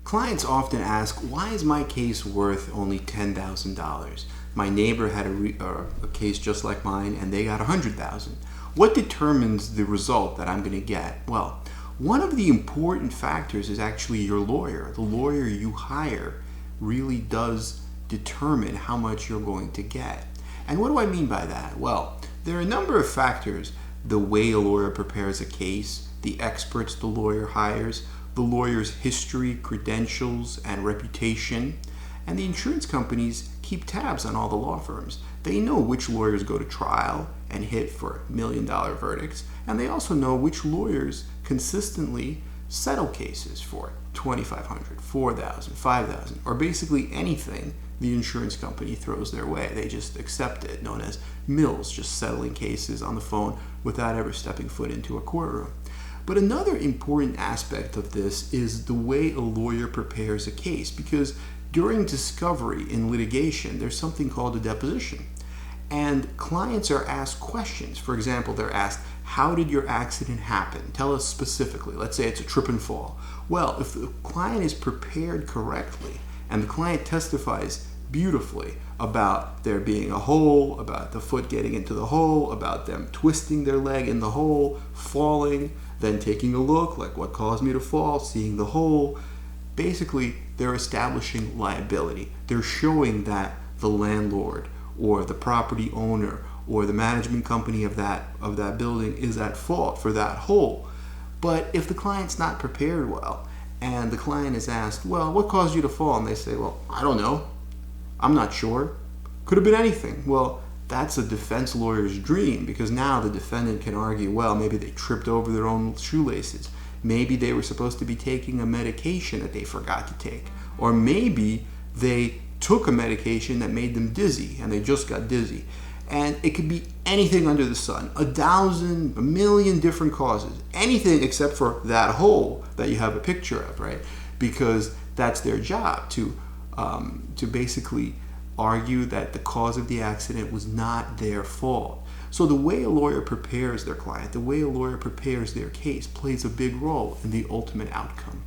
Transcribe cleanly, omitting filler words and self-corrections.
Clients often ask, why is my case worth only $10,000? My neighbor had a case just like mine and they got $100,000. What determines the result that I'm going to get? Well, one of the important factors is actually your lawyer. The lawyer you hire really does determine how much you're going to get. And what do I mean by that? Well, there are a number of factors. The way a lawyer prepares a case, the experts the lawyer hires, the lawyer's history, credentials, and reputation, and the insurance companies keep tabs on all the law firms. They know which lawyers go to trial and hit for million-dollar verdicts, and they also know which lawyers consistently settle cases for $2,500, $4,000, $5,000, or basically anything the insurance company throws their way. They just accept it, known as mills, just settling cases on the phone without ever stepping foot into a courtroom. But another important aspect of this is the way a lawyer prepares a case, because during discovery in litigation, there's something called a deposition. And clients are asked questions. For example, they're asked, how did your accident happen? Tell us specifically. Let's say it's a trip and fall. Well, if the client is prepared correctly and the client testifies beautifully about there being a hole, about the foot getting into the hole, about them twisting their leg in the hole, falling, then taking a look, like what caused me to fall, seeing the hole. Basically, they're establishing liability. They're showing that the landlord or the property owner or the management company of that building is at fault for that hole. But if the client's not prepared well and the client is asked, well, what caused you to fall? And they say, well, I don't know. I'm not sure. Could have been anything. Well, that's a defense lawyer's dream, because now the defendant can argue, well, maybe they tripped over their own shoelaces. Maybe they were supposed to be taking a medication that they forgot to take. Or maybe they took a medication that made them dizzy and they just got dizzy. And it could be anything under the sun, 1,000, 1,000,000 different causes, anything except for that hole that you have a picture of, right? Because that's their job, to basically argue that the cause of the accident was not their fault. So the way a lawyer prepares their client, the way a lawyer prepares their case, plays a big role in the ultimate outcome.